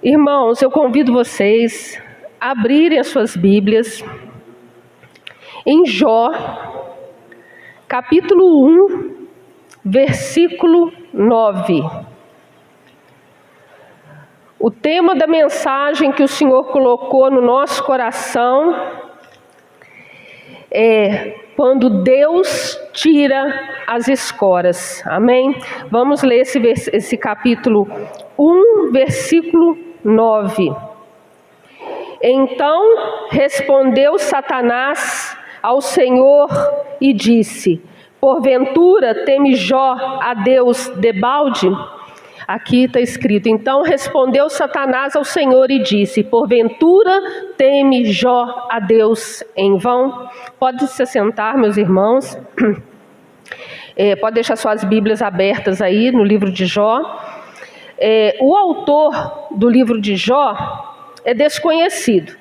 Irmãos, eu convido vocês a abrirem as suas Bíblias em Jó, capítulo 1, versículo 9. O tema da mensagem que o Senhor colocou no nosso coração é quando Deus tira as escoras. Amém? Vamos ler esse capítulo 1, versículo 9. Então respondeu Satanás ao Senhor e disse: porventura teme Jó a Deus debalde? Aqui está escrito: então respondeu Satanás ao Senhor e disse: porventura teme Jó a Deus em vão? Pode se sentar, meus irmãos. Pode deixar suas Bíblias abertas aí no livro de Jó. O autor do livro de Jó é desconhecido.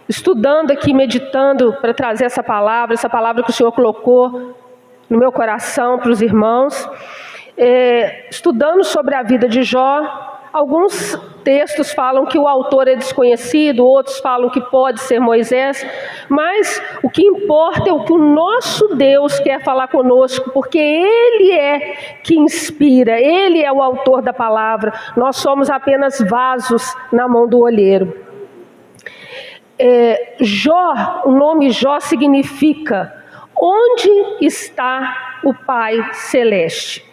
Estudando aqui, meditando para trazer essa palavra que o Senhor colocou no meu coração para os irmãos, estudando sobre a vida de Jó, alguns textos falam que o autor é desconhecido, outros falam que pode ser Moisés, mas o que importa é o que o nosso Deus quer falar conosco, porque Ele é que inspira, Ele é o autor da palavra, nós somos apenas vasos na mão do olheiro. Jó, o nome Jó significa: onde está o Pai Celeste?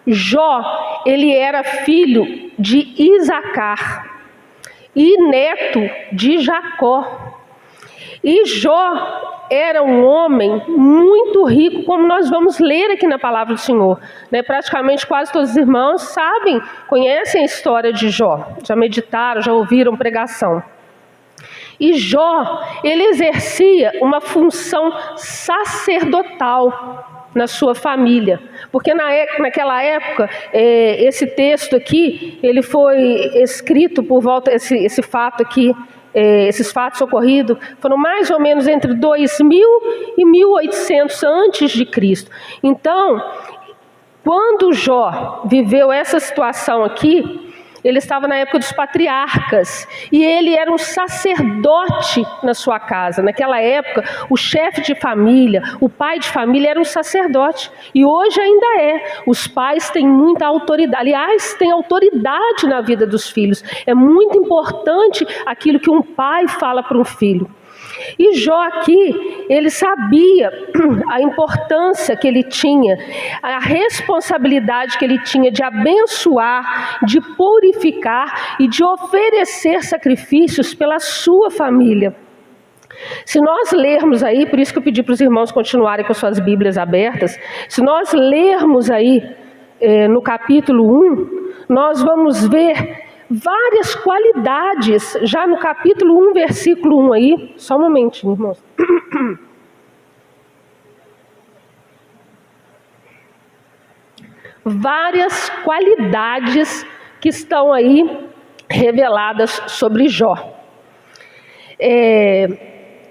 Jó, ele era filho de Isacar e neto de Jacó. E Jó era um homem muito rico, como nós vamos ler aqui na palavra do Senhor. Praticamente quase todos os irmãos sabem, conhecem a história de Jó. Já meditaram, já ouviram pregação. E Jó, ele exercia uma função sacerdotal na sua família, porque naquela época, esse texto aqui, ele foi escrito por volta, esse fato aqui, esses fatos ocorridos, foram mais ou menos entre 2000 e 1800 antes de Cristo. Então, quando Jó viveu essa situação aqui, ele estava na época dos patriarcas, e ele era um sacerdote na sua casa. Naquela época, o chefe de família, o pai de família era um sacerdote, e hoje ainda é. Os pais têm muita autoridade, aliás, têm autoridade na vida dos filhos. É muito importante aquilo que um pai fala para um filho. E Jó aqui, ele sabia a importância que ele tinha, a responsabilidade que ele tinha de abençoar, de purificar e de oferecer sacrifícios pela sua família. Se nós lermos aí, por isso que eu pedi para os irmãos continuarem com suas Bíblias abertas, se nós lermos aí no capítulo 1, nós vamos ver várias qualidades, já no capítulo 1, versículo 1 aí, só um momentinho, irmãos. Várias qualidades que estão aí reveladas sobre Jó.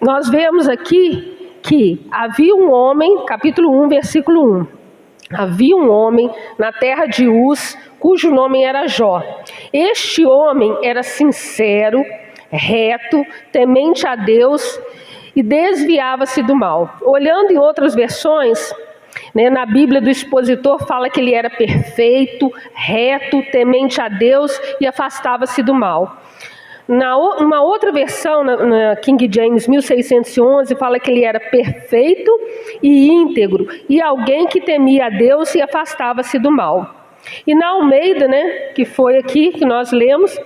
Nós vemos aqui que havia um homem, capítulo 1, versículo 1. Havia um homem na terra de Uz, cujo nome era Jó. Este homem era sincero, reto, temente a Deus e desviava-se do mal. Olhando em outras versões, na Bíblia do expositor fala que ele era perfeito, reto, temente a Deus e afastava-se do mal. Uma outra versão, na King James 1611, fala que ele era perfeito e íntegro, e alguém que temia a Deus e afastava-se do mal. E na Almeida, que foi aqui que nós lemos,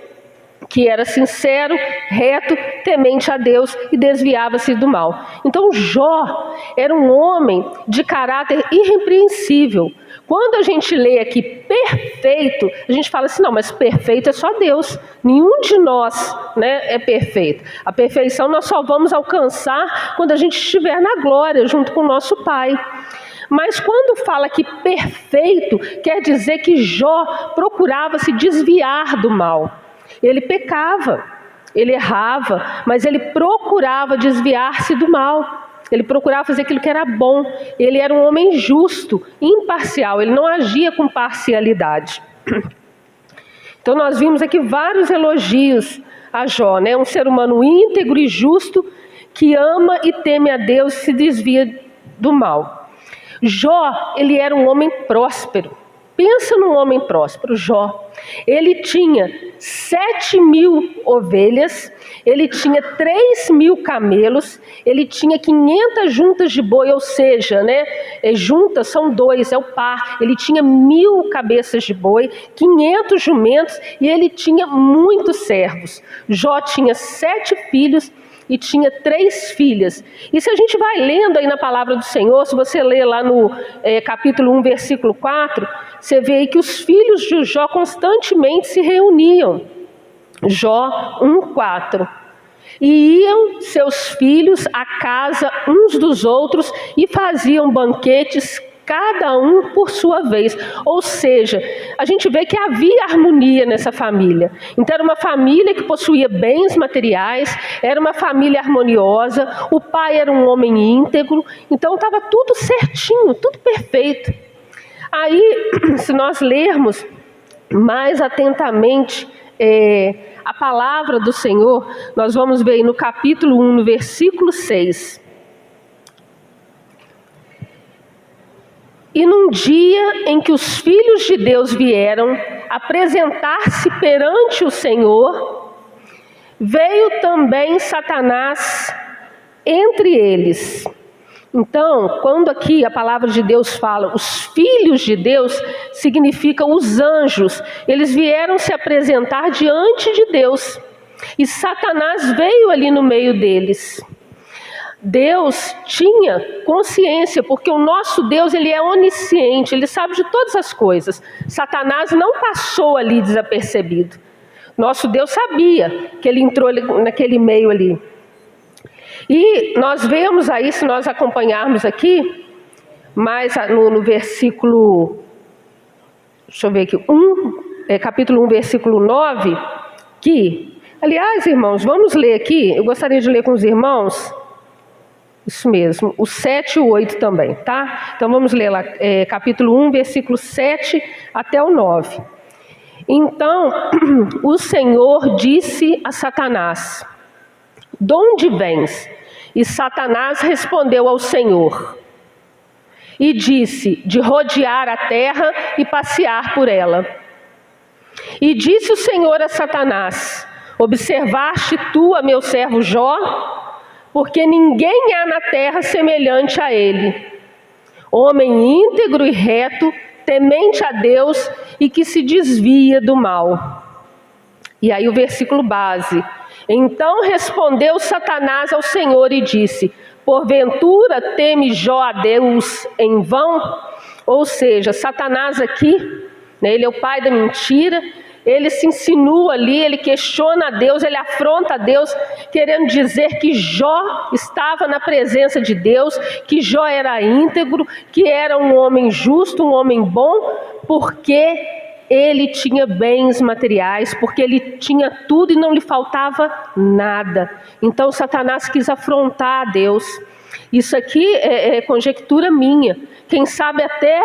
que era sincero, reto, temente a Deus e desviava-se do mal. Então Jó era um homem de caráter irrepreensível. Quando a gente lê aqui perfeito, a gente fala assim: não, mas perfeito é só Deus. Nenhum de nós é perfeito. A perfeição nós só vamos alcançar quando a gente estiver na glória, junto com o nosso Pai. Mas quando fala que perfeito, quer dizer que Jó procurava se desviar do mal. Ele pecava, ele errava, mas ele procurava desviar-se do mal. Ele procurava fazer aquilo que era bom. Ele era um homem justo, imparcial. Ele não agia com parcialidade. Então nós vimos aqui vários elogios a Jó, né? Um ser humano íntegro e justo, que ama e teme a Deus e se desvia do mal. Jó, ele era um homem próspero. Pensa num homem próspero, Jó. Ele tinha 7.000 ovelhas, ele tinha 3.000 camelos, ele tinha 500 juntas de boi, ou seja, né, juntas são 2, é o par. Ele tinha 1.000 cabeças de boi, 500 jumentos e ele tinha muitos servos. Jó tinha 7 filhos e tinha 3 filhas. E se a gente vai lendo aí na palavra do Senhor, se você ler lá no capítulo 1, versículo 4, você vê aí que os filhos de Jó constantemente se reuniam. Jó 1:4. E iam seus filhos à casa uns dos outros e faziam banquetes, cada um por sua vez. Ou seja, a gente vê que havia harmonia nessa família. Então era uma família que possuía bens materiais, era uma família harmoniosa, o pai era um homem íntegro, então estava tudo certinho, tudo perfeito. Aí, se nós lermos mais atentamente a palavra do Senhor, nós vamos ver aí no capítulo 1, no versículo 6. E num dia em que os filhos de Deus vieram apresentar-se perante o Senhor, veio também Satanás entre eles. Então, quando aqui a palavra de Deus fala os filhos de Deus, significa os anjos. Eles vieram se apresentar diante de Deus. E Satanás veio ali no meio deles. Deus tinha consciência, porque o nosso Deus, ele é onisciente, ele sabe de todas as coisas. Satanás não passou ali desapercebido. Nosso Deus sabia que ele entrou naquele meio ali. E nós vemos aí, se nós acompanharmos aqui, mais no versículo, deixa eu ver aqui, capítulo 1, versículo 9, que, aliás, irmãos, vamos ler aqui, eu gostaria de ler com os irmãos, isso mesmo, o 7 e o 8 também, tá? Então vamos ler lá, capítulo 1, versículo 7 até o 9. Então, o Senhor disse a Satanás: de onde vens? E Satanás respondeu ao Senhor e disse: de rodear a terra e passear por ela. E disse o Senhor a Satanás: observaste tu a meu servo Jó? Porque ninguém há na terra semelhante a ele, homem íntegro e reto, temente a Deus e que se desvia do mal. E aí o versículo base: então respondeu Satanás ao Senhor e disse: porventura teme Jó a Deus em vão? Ou seja, Satanás aqui, né, ele é o pai da mentira, ele se insinua ali, ele questiona a Deus, ele afronta a Deus, querendo dizer que Jó estava na presença de Deus, que Jó era íntegro, que era um homem justo, um homem bom, porque ele tinha bens materiais, porque ele tinha tudo e não lhe faltava nada. Então Satanás quis afrontar a Deus. Isso aqui é conjectura minha. Quem sabe até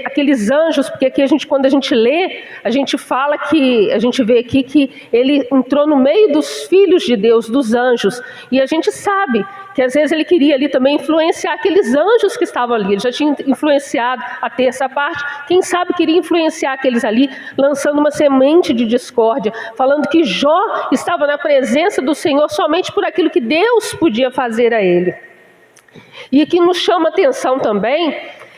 aqueles anjos, porque aqui quando a gente lê, a gente fala que, a gente vê aqui que ele entrou no meio dos filhos de Deus, dos anjos. E a gente sabe que às vezes ele queria ali também influenciar aqueles anjos que estavam ali. Ele já tinha influenciado até essa parte. Quem sabe queria influenciar aqueles ali, lançando uma semente de discórdia, falando que Jó estava na presença do Senhor somente por aquilo que Deus podia fazer a ele. E o que nos chama atenção também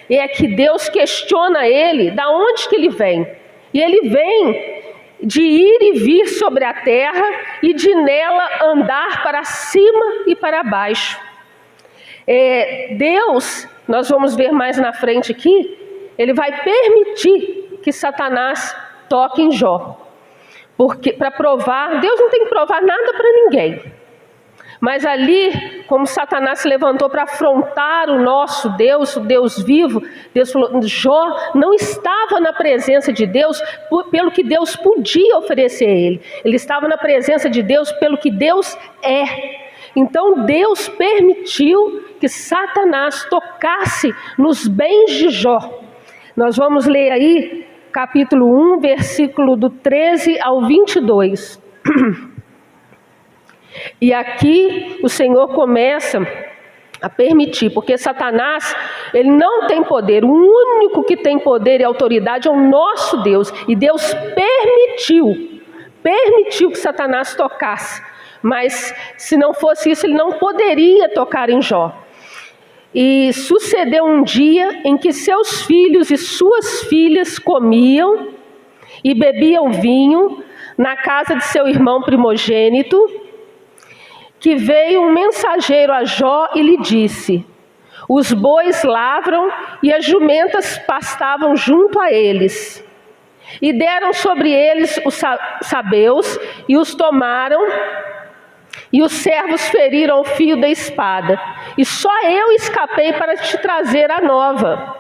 é que Deus questiona ele, da onde que ele vem. E ele vem de ir e vir sobre a terra e de nela andar para cima e para baixo. Deus, nós vamos ver mais na frente aqui, ele vai permitir que Satanás toque em Jó. Porque para provar, Deus não tem que provar nada para ninguém. Mas ali, como Satanás se levantou para afrontar o nosso Deus, o Deus vivo, Deus falou: Jó não estava na presença de Deus pelo que Deus podia oferecer a ele. Ele estava na presença de Deus pelo que Deus é. Então Deus permitiu que Satanás tocasse nos bens de Jó. Nós vamos ler aí capítulo 1, versículo do 13 ao 22. E aqui o Senhor começa a permitir, porque Satanás, ele não tem poder. O único que tem poder e autoridade é o nosso Deus. E Deus permitiu que Satanás tocasse. Mas se não fosse isso, ele não poderia tocar em Jó. E sucedeu um dia em que seus filhos e suas filhas comiam e bebiam vinho na casa de seu irmão primogênito, que veio um mensageiro a Jó e lhe disse: os bois lavram e as jumentas pastavam junto a eles. E deram sobre eles os sabeus e os tomaram, e os servos feriram o fio da espada. E só eu escapei para te trazer a nova.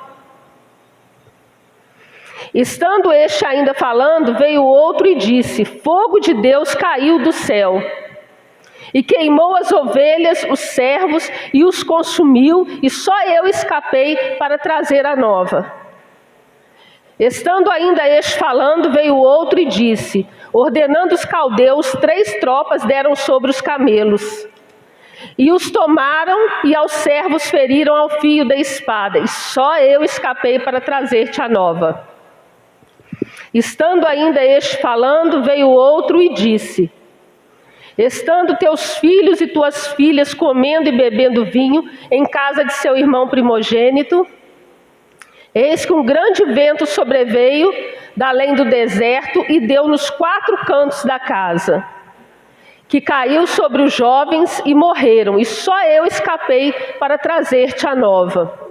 Estando este ainda falando, veio outro e disse: fogo de Deus caiu do céu e queimou as ovelhas, os servos, e os consumiu, e só eu escapei para trazer a nova. Estando ainda este falando, veio outro e disse: ordenando os caldeus, 3 tropas deram sobre os camelos, e os tomaram, e aos servos feriram ao fio da espada, e só eu escapei para trazer-te a nova. Estando ainda este falando, veio outro e disse: estando teus filhos e tuas filhas comendo e bebendo vinho em casa de seu irmão primogênito, eis que um grande vento sobreveio da além do deserto e deu nos 4 cantos da casa, que caiu sobre os jovens e morreram, e só eu escapei para trazer-te a nova.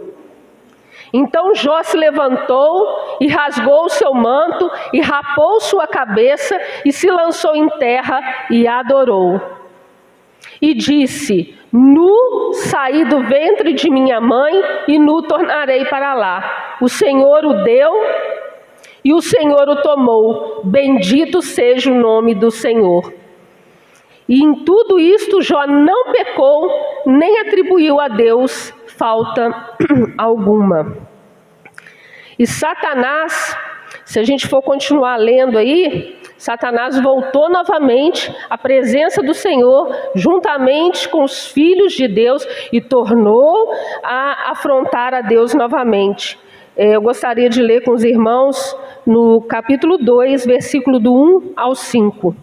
Então Jó se levantou e rasgou o seu manto e rapou sua cabeça e se lançou em terra e adorou. E disse: nu saí do ventre de minha mãe e nu tornarei para lá. O Senhor o deu e o Senhor o tomou. Bendito seja o nome do Senhor. E em tudo isto Jó não pecou, nem atribuiu a Deus falta alguma. E Satanás, se a gente for continuar lendo aí, Satanás voltou novamente à presença do Senhor, juntamente com os filhos de Deus, e tornou a afrontar a Deus novamente. Eu gostaria de ler com os irmãos no capítulo 2, versículo do 1 ao 5.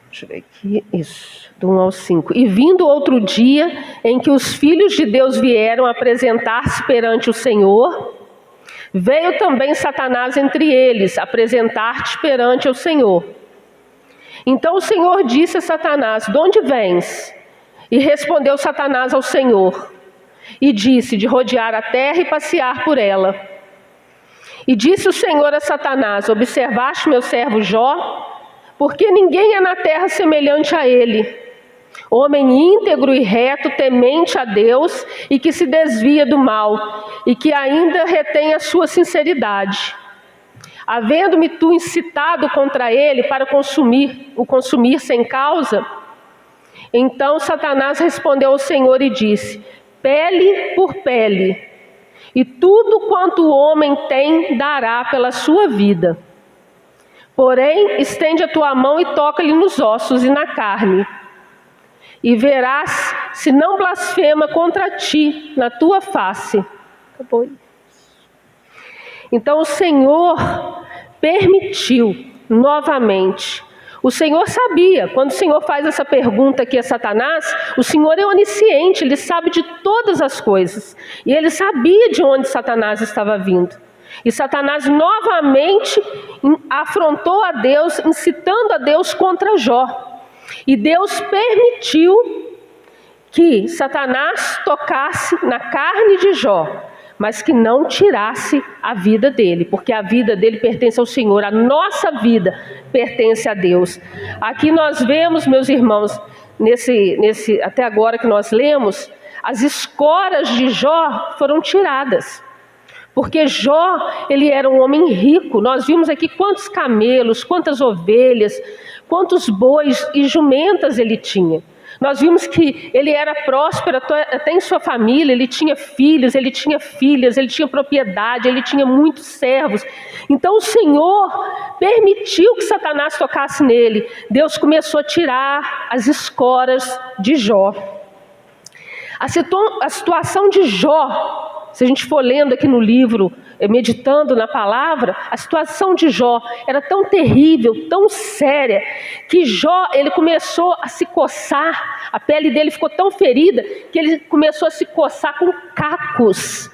Deixa eu ver aqui, isso, do 1 ao 5. E vindo outro dia em que os filhos de Deus vieram apresentar-se perante o Senhor, veio também Satanás entre eles, apresentar-te perante o Senhor. Então o Senhor disse a Satanás: de onde vens? E respondeu Satanás ao Senhor, e disse: de rodear a terra e passear por ela. E disse o Senhor a Satanás: observaste meu servo Jó? Porque ninguém é na terra semelhante a ele, homem íntegro e reto, temente a Deus, e que se desvia do mal, e que ainda retém a sua sinceridade. Havendo-me tu incitado contra ele para o consumir sem causa? Então Satanás respondeu ao Senhor e disse: pele por pele, e tudo quanto o homem tem dará pela sua vida. Porém, estende a tua mão e toca-lhe nos ossos e na carne, e verás se não blasfema contra ti na tua face. Acabou. Então o Senhor permitiu novamente. O Senhor sabia, quando o Senhor faz essa pergunta aqui a Satanás, o Senhor é onisciente, Ele sabe de todas as coisas. E Ele sabia de onde Satanás estava vindo. E Satanás novamente afrontou a Deus, incitando a Deus contra Jó. E Deus permitiu que Satanás tocasse na carne de Jó, mas que não tirasse a vida dele, porque a vida dele pertence ao Senhor, a nossa vida pertence a Deus. Aqui nós vemos, meus irmãos, até agora que nós lemos, as escoras de Jó foram tiradas. Porque Jó, ele era um homem rico. Nós vimos aqui quantos camelos, quantas ovelhas, quantos bois e jumentas ele tinha. Nós vimos que ele era próspero até em sua família, ele tinha filhos, ele tinha filhas, ele tinha propriedade, ele tinha muitos servos. Então o Senhor permitiu que Satanás tocasse nele. Deus começou a tirar as escoras de Jó. A situação de Jó, se a gente for lendo aqui no livro, meditando na palavra, a situação de Jó era tão terrível, tão séria, que Jó, ele começou a se coçar, a pele dele ficou tão ferida, que ele começou a se coçar com cacos.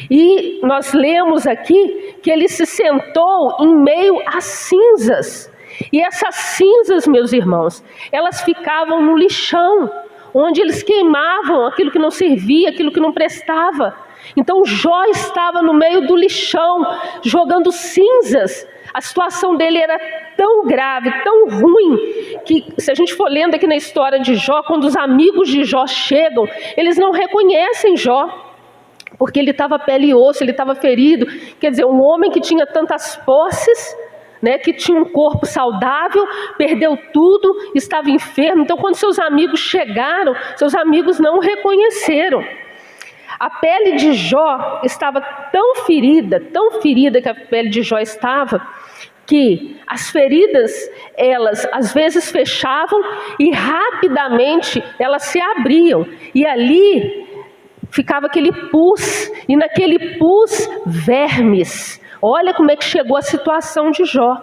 E nós lemos aqui que ele se sentou em meio às cinzas. E essas cinzas, meus irmãos, elas ficavam no lixão, onde eles queimavam aquilo que não servia, aquilo que não prestava. Então Jó estava no meio do lixão, jogando cinzas. A situação dele era tão grave, tão ruim, que se a gente for lendo aqui na história de Jó, quando os amigos de Jó chegam, eles não reconhecem Jó, porque ele estava pele e osso, ele estava ferido. Quer dizer, um homem que tinha tantas posses, que tinha um corpo saudável, perdeu tudo, estava enfermo. Então quando seus amigos chegaram, seus amigos não o reconheceram. A pele de Jó estava tão ferida que a pele de Jó estava, que as feridas, elas às vezes fechavam e rapidamente elas se abriam. E ali ficava aquele pus, e naquele pus vermes. Olha como é que chegou a situação de Jó.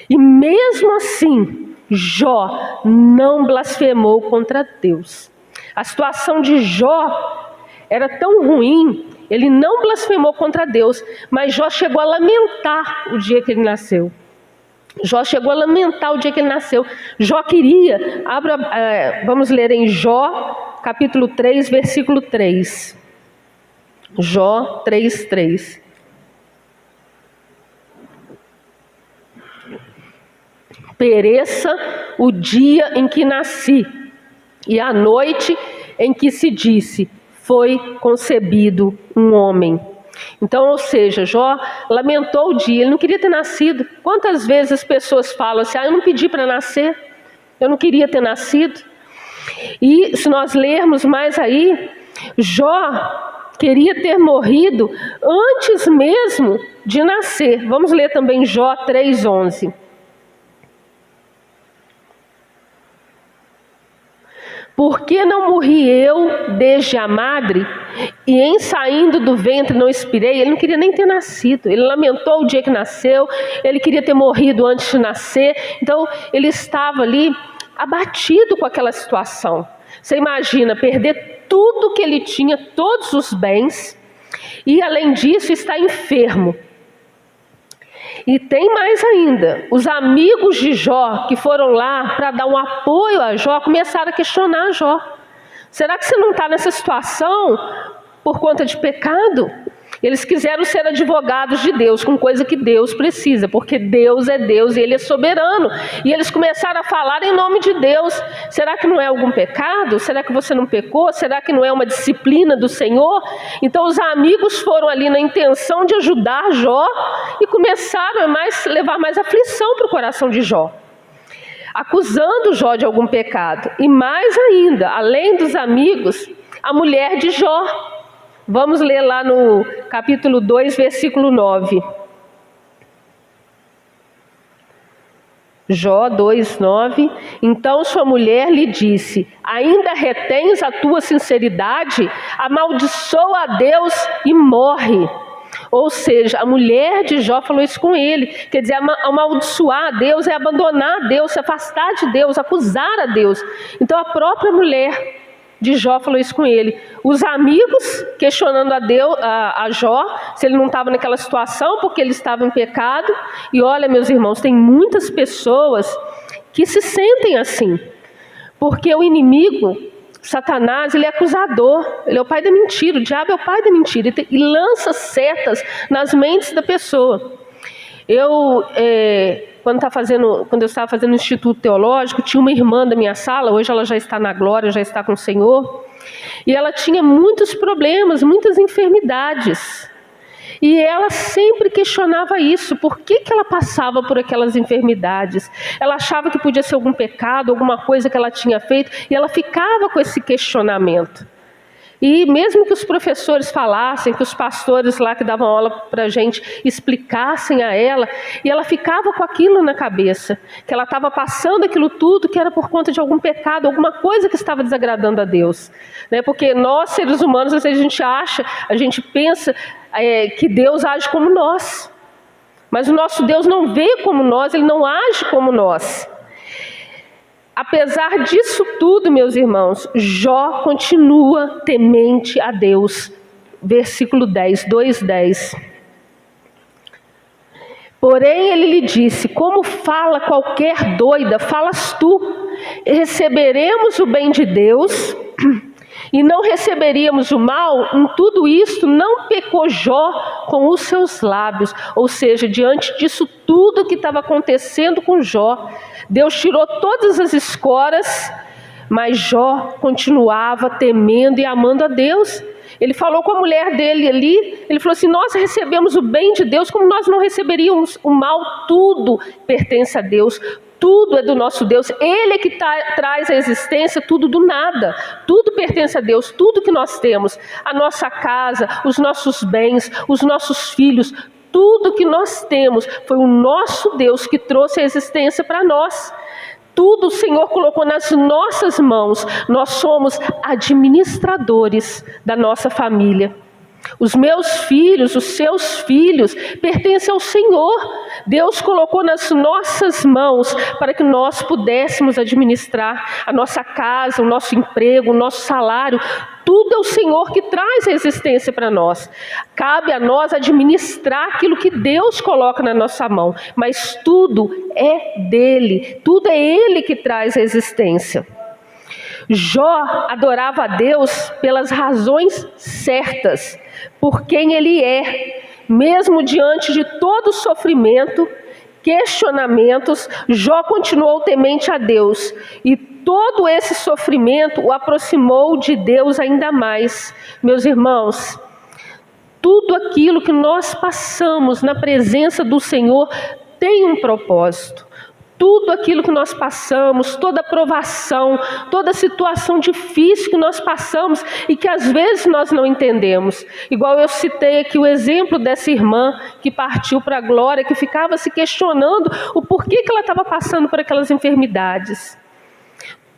E mesmo assim, Jó não blasfemou contra Deus. A situação de Jó era tão ruim, ele não blasfemou contra Deus, mas Jó chegou a lamentar o dia que ele nasceu. Jó chegou a lamentar o dia que ele nasceu. Jó queria, vamos ler em Jó, capítulo 3, versículo 3. Jó 3, 3. Pereça o dia em que nasci, e a noite em que se disse, foi concebido um homem. Então, ou seja, Jó lamentou o dia, ele não queria ter nascido. Quantas vezes as pessoas falam assim, eu não pedi para nascer, eu não queria ter nascido. E se nós lermos mais aí, Jó queria ter morrido antes mesmo de nascer. Vamos ler também Jó 3:11. Por que não morri eu desde a madre, e em saindo do ventre não expirei? Ele não queria nem ter nascido, ele lamentou o dia que nasceu, ele queria ter morrido antes de nascer. Então ele estava ali abatido com aquela situação. Você imagina perder tudo que ele tinha, todos os bens, e além disso está enfermo. E tem mais ainda, os amigos de Jó que foram lá para dar um apoio a Jó, começaram a questionar Jó. Será que você não está nessa situação por conta de pecado? Eles quiseram ser advogados de Deus, com coisa que Deus precisa, porque Deus é Deus e Ele é soberano. E eles começaram a falar em nome de Deus. Será que não é algum pecado? Será que você não pecou? Será que não é uma disciplina do Senhor? Então os amigos foram ali na intenção de ajudar Jó e começaram a levar mais aflição para o coração de Jó, acusando Jó de algum pecado. E mais ainda, além dos amigos, a mulher de Jó. Vamos ler lá no capítulo 2, versículo 9. Jó 2, 9. Então sua mulher lhe disse, ainda retens a tua sinceridade? Amaldiçoa a Deus e morre. Ou seja, a mulher de Jó falou isso com ele. Quer dizer, amaldiçoar a Deus é abandonar a Deus, se afastar de Deus, acusar a Deus. Então a própria mulher de Jó falou isso com ele. Os amigos questionando a Jó se ele não estava naquela situação porque ele estava em pecado. E olha, meus irmãos, tem muitas pessoas que se sentem assim, porque o inimigo, Satanás, ele é acusador, ele é o pai da mentira, o diabo é o pai da mentira, e lança setas nas mentes da pessoa. Quando eu estava fazendo o Instituto Teológico, tinha uma irmã da minha sala, hoje ela já está na glória, já está com o Senhor, e ela tinha muitos problemas, muitas enfermidades. E ela sempre questionava isso, por que ela passava por aquelas enfermidades? Ela achava que podia ser algum pecado, alguma coisa que ela tinha feito, e ela ficava com esse questionamento. E mesmo que os professores falassem, que os pastores lá que davam aula para a gente explicassem a ela, e ela ficava com aquilo na cabeça, que ela estava passando aquilo tudo, que era por conta de algum pecado, alguma coisa que estava desagradando a Deus. Porque nós, seres humanos, às vezes a gente pensa que Deus age como nós. Mas o nosso Deus não vê como nós, Ele não age como nós. Apesar disso tudo, meus irmãos, Jó continua temente a Deus. Versículo 10, 2:10. Porém ele lhe disse: como fala qualquer doida, falas tu, receberemos o bem de Deus e não receberíamos o mal? Em tudo isto não pecou Jó com os seus lábios. Ou seja, diante disso tudo que estava acontecendo com Jó, Deus tirou todas as escoras, mas Jó continuava temendo e amando a Deus. Ele falou com a mulher dele ali, ele falou assim: nós recebemos o bem de Deus, como nós não receberíamos o mal? Tudo pertence a Deus, tudo é do nosso Deus, Ele é que traz a existência, tudo do nada, tudo pertence a Deus, tudo que nós temos, a nossa casa, os nossos bens, os nossos filhos, tudo que nós temos, foi o nosso Deus que trouxe a existência para nós. Tudo o Senhor colocou nas nossas mãos, nós somos administradores da nossa família. Os meus filhos, os seus filhos, pertencem ao Senhor. Deus colocou nas nossas mãos para que nós pudéssemos administrar a nossa casa, o nosso emprego, o nosso salário. Tudo é o Senhor que traz a existência para nós. Cabe a nós administrar aquilo que Deus coloca na nossa mão, mas tudo é dele, tudo é Ele que traz a existência. Jó adorava a Deus pelas razões certas, por quem Ele é. Mesmo diante de todo o sofrimento, questionamentos, Jó continuou temente a Deus. E todo esse sofrimento o aproximou de Deus ainda mais. Meus irmãos, tudo aquilo que nós passamos na presença do Senhor tem um propósito. Tudo aquilo que nós passamos, toda provação, toda situação difícil que nós passamos e que às vezes nós não entendemos. Igual eu citei aqui o exemplo dessa irmã que partiu para a glória, que ficava se questionando o porquê que ela estava passando por aquelas enfermidades.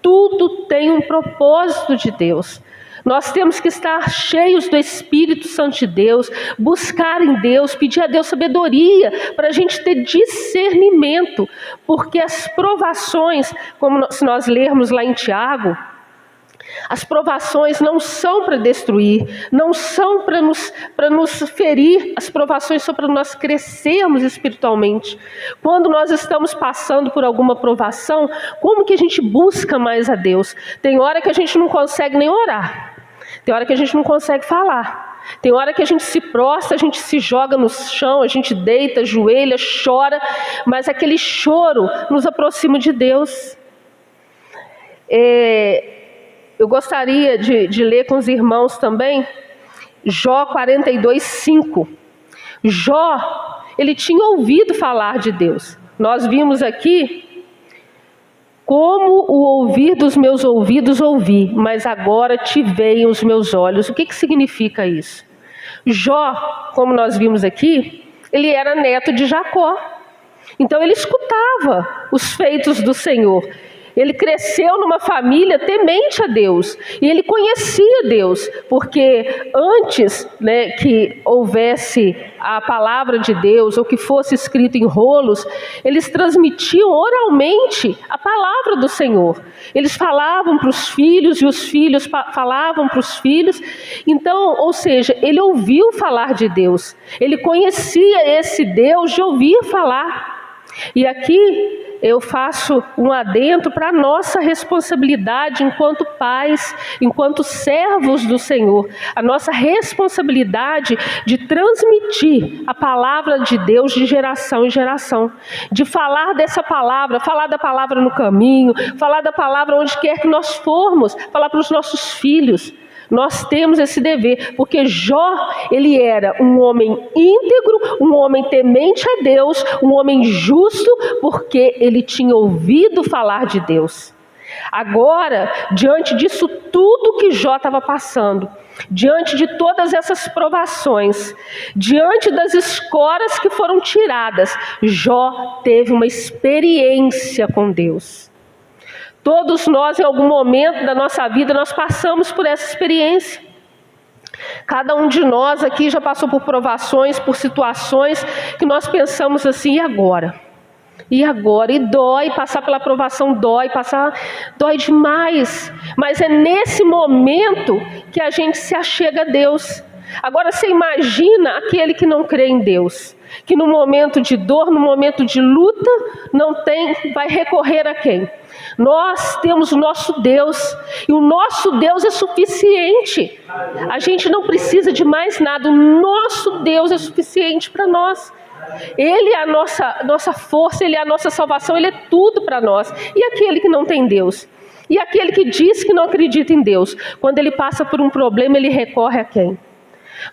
Tudo tem um propósito de Deus. Nós temos que estar cheios do Espírito Santo de Deus, buscar em Deus, pedir a Deus sabedoria, para a gente ter discernimento, porque as provações, como se nós lermos lá em Tiago, as provações não são para destruir, não são para nos ferir, as provações são para nós crescermos espiritualmente. Quando nós estamos passando por alguma provação, como que a gente busca mais a Deus? Tem hora que a gente não consegue nem orar, tem hora que a gente não consegue falar, tem hora que a gente se prostra, a gente se joga no chão, a gente deita, ajoelha, chora, mas aquele choro nos aproxima de Deus. Eu gostaria de ler com os irmãos também, Jó 42:5. Jó, ele tinha ouvido falar de Deus. Nós vimos aqui, como o ouvir dos meus ouvidos ouvi, mas agora te veem os meus olhos. O que significa isso? Jó, como nós vimos aqui, ele era neto de Jacó. Então ele escutava os feitos do Senhor. Ele cresceu numa família temente a Deus, e ele conhecia Deus, porque antes que houvesse a palavra de Deus, ou que fosse escrito em rolos, eles transmitiam oralmente a palavra do Senhor. Eles falavam para os filhos, e os filhos falavam para os filhos. Então, ou seja, ele ouviu falar de Deus, ele conhecia esse Deus de ouvir falar. E aqui eu faço um adendo para a nossa responsabilidade enquanto pais, enquanto servos do Senhor. A nossa responsabilidade de transmitir a palavra de Deus de geração em geração. De falar dessa palavra, falar da palavra no caminho, falar da palavra onde quer que nós formos, falar para os nossos filhos. Nós temos esse dever, porque Jó, ele era um homem íntegro, um homem temente a Deus, um homem justo, porque ele tinha ouvido falar de Deus. Agora, diante disso tudo que Jó estava passando, diante de todas essas provações, diante das escoras que foram tiradas, Jó teve uma experiência com Deus. Todos nós, em algum momento da nossa vida, nós passamos por essa experiência. Cada um de nós aqui já passou por provações, por situações que nós pensamos assim, e agora? E agora? E dói, passar pela provação dói demais. Mas é nesse momento que a gente se achega a Deus. Agora você imagina aquele que não crê em Deus, que no momento de dor, no momento de luta, vai recorrer a quem? Nós temos o nosso Deus, e o nosso Deus é suficiente. A gente não precisa de mais nada, o nosso Deus é suficiente para nós. Ele é a nossa força, Ele é a nossa salvação, Ele é tudo para nós. E aquele que não tem Deus? E aquele que diz que não acredita em Deus? Quando ele passa por um problema, ele recorre a quem?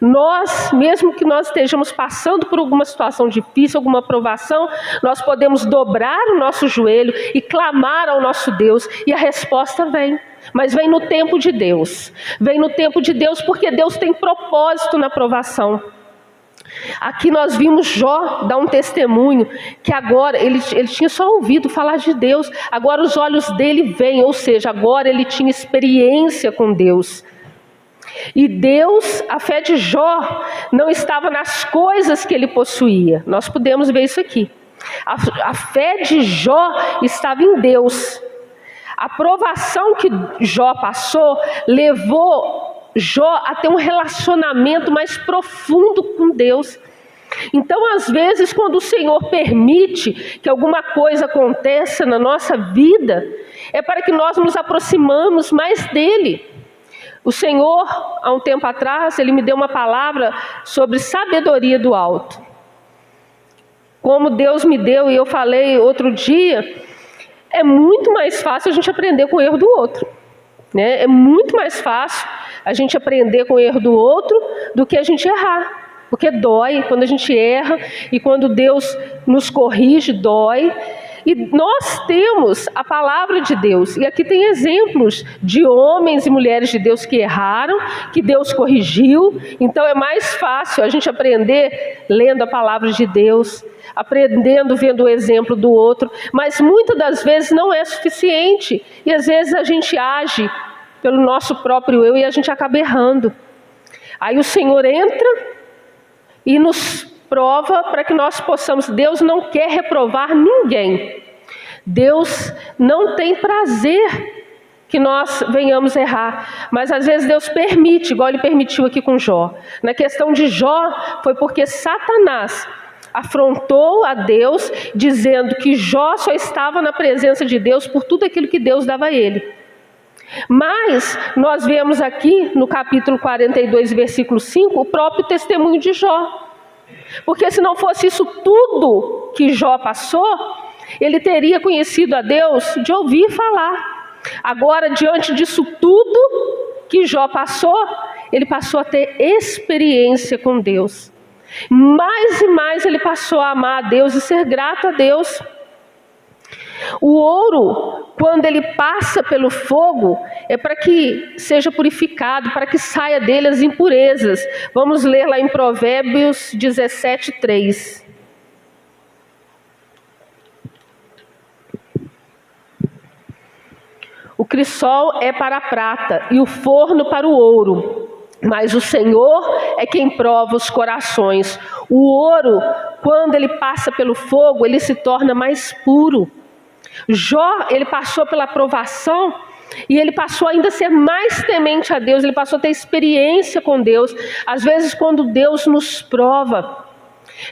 Nós, mesmo que nós estejamos passando por alguma situação difícil, alguma provação, nós podemos dobrar o nosso joelho e clamar ao nosso Deus, e a resposta vem. Mas vem no tempo de Deus. Vem no tempo de Deus, porque Deus tem propósito na provação. Aqui nós vimos Jó dar um testemunho, que agora ele tinha só ouvido falar de Deus, agora os olhos dele veem, ou seja, agora ele tinha experiência com Deus. E Deus, a fé de Jó não estava nas coisas que ele possuía. Nós podemos ver isso aqui. A fé de Jó estava em Deus. A provação que Jó passou levou Jó a ter um relacionamento mais profundo com Deus. Então, às vezes, quando o Senhor permite que alguma coisa aconteça na nossa vida, é para que nós nos aproximamos mais dEle. O Senhor, há um tempo atrás, Ele me deu uma palavra sobre sabedoria do alto. Como Deus me deu, e eu falei outro dia, é muito mais fácil a gente aprender com o erro do outro, né? É muito mais fácil a gente aprender com o erro do outro do que a gente errar. Porque dói quando a gente erra, e quando Deus nos corrige, dói. E nós temos a palavra de Deus, e aqui tem exemplos de homens e mulheres de Deus que erraram, que Deus corrigiu. Então é mais fácil a gente aprender lendo a palavra de Deus, aprendendo vendo o exemplo do outro, mas muitas das vezes não é suficiente, e às vezes a gente age pelo nosso próprio eu e a gente acaba errando. Aí o Senhor entra e nos prova para que nós possamos. Deus não quer reprovar ninguém. Deus não tem prazer que nós venhamos errar, mas às vezes Deus permite, igual Ele permitiu aqui com Jó. Na questão de Jó, foi porque Satanás afrontou a Deus, dizendo que Jó só estava na presença de Deus por tudo aquilo que Deus dava a ele. Mas nós vemos aqui no capítulo 42, versículo 5, o próprio testemunho de Jó. Porque se não fosse isso tudo que Jó passou, ele teria conhecido a Deus de ouvir falar. Agora, diante disso tudo que Jó passou, ele passou a ter experiência com Deus. Mais e mais ele passou a amar a Deus e ser grato a Deus. O ouro, quando ele passa pelo fogo, é para que seja purificado, para que saia dele as impurezas. Vamos ler lá em Provérbios 17:3. O crisol é para a prata e o forno para o ouro, mas o Senhor é quem prova os corações. O ouro, quando ele passa pelo fogo, ele se torna mais puro. Jó, ele passou pela provação e ele passou ainda a ser mais temente a Deus, ele passou a ter experiência com Deus. Às vezes, quando Deus nos prova,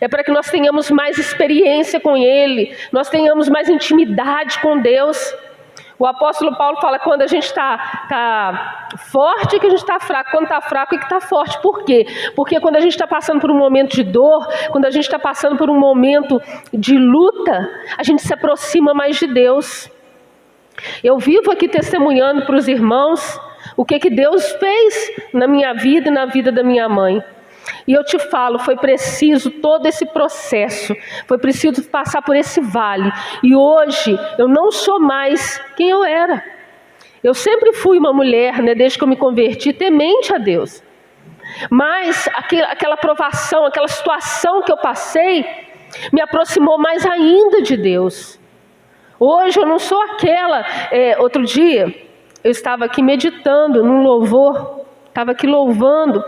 é para que nós tenhamos mais experiência com Ele, nós tenhamos mais intimidade com Deus. O apóstolo Paulo fala que quando a gente está forte, que a gente está fraco. Quando está fraco, é que está forte. Por quê? Porque quando a gente está passando por um momento de dor, quando a gente está passando por um momento de luta, a gente se aproxima mais de Deus. Eu vivo aqui testemunhando para os irmãos o que Deus fez na minha vida e na vida da minha mãe. E eu te falo, foi preciso todo esse processo, foi preciso passar por esse vale. E hoje eu não sou mais quem eu era. Eu sempre fui uma mulher, né, desde que eu me converti, temente a Deus. Mas aquela provação, aquela situação que eu passei, me aproximou mais ainda de Deus. Hoje eu não sou aquela. Outro dia eu estava aqui meditando num louvor, estava aqui louvando,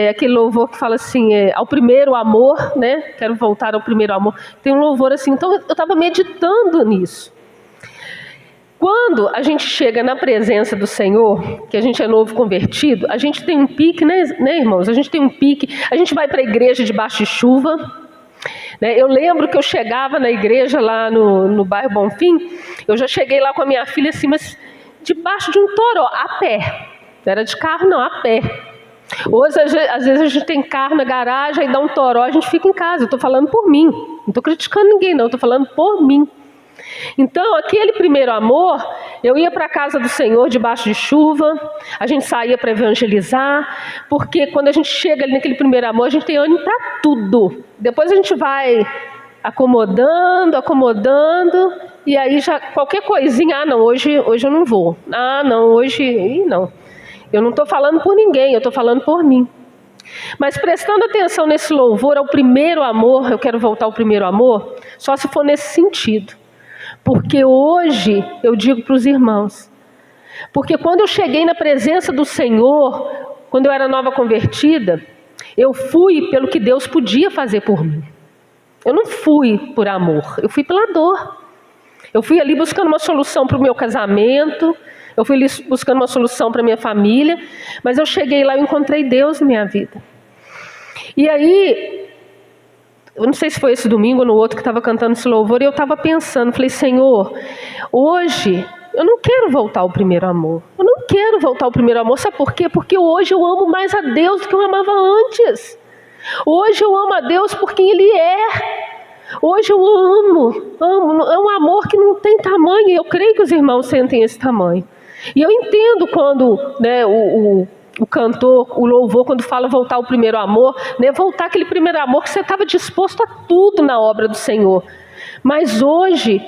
aquele louvor que fala assim, ao primeiro amor, né? Quero voltar ao primeiro amor. Tem um louvor assim, então eu estava meditando nisso. Quando a gente chega na presença do Senhor, que a gente é novo convertido, a gente tem um pique, né, irmãos? A gente tem um pique, a gente vai para a igreja debaixo de chuva. Né? Eu lembro que eu chegava na igreja lá no bairro Bonfim, eu já cheguei lá com a minha filha assim, mas debaixo de um toró, a pé. Não era de carro não, a pé. Hoje, às vezes a gente tem carro na garagem, aí dá um toró, a gente fica em casa. Eu estou falando por mim, não estou criticando ninguém não, estou falando por mim. Então, aquele primeiro amor, eu ia para a casa do Senhor debaixo de chuva, a gente saía para evangelizar, porque quando a gente chega ali naquele primeiro amor, a gente tem ânimo para tudo. Depois a gente vai acomodando, e aí já qualquer coisinha, não, hoje eu não vou. Não, hoje não. Eu não estou falando por ninguém, eu estou falando por mim. Mas prestando atenção nesse louvor, ao primeiro amor, eu quero voltar ao primeiro amor, só se for nesse sentido. Porque hoje eu digo para os irmãos, porque quando eu cheguei na presença do Senhor, quando eu era nova convertida, eu fui pelo que Deus podia fazer por mim. Eu não fui por amor, eu fui pela dor. Eu fui ali buscando uma solução para o meu casamento, eu fui ali buscando uma solução para a minha família, mas eu cheguei lá e encontrei Deus na minha vida. E aí, eu não sei se foi esse domingo ou no outro que estava cantando esse louvor, e eu estava pensando, falei, Senhor, hoje eu não quero voltar ao primeiro amor. Eu não quero voltar ao primeiro amor, sabe por quê? Porque hoje eu amo mais a Deus do que eu amava antes. Hoje eu amo a Deus por quem Ele é. Hoje eu amo, é um amor que não tem tamanho, e eu creio que os irmãos sentem esse tamanho. E eu entendo quando, né, o cantor, o louvor, quando fala voltar ao primeiro amor, né, voltar aquele primeiro amor que você estava disposto a tudo na obra do Senhor. Mas hoje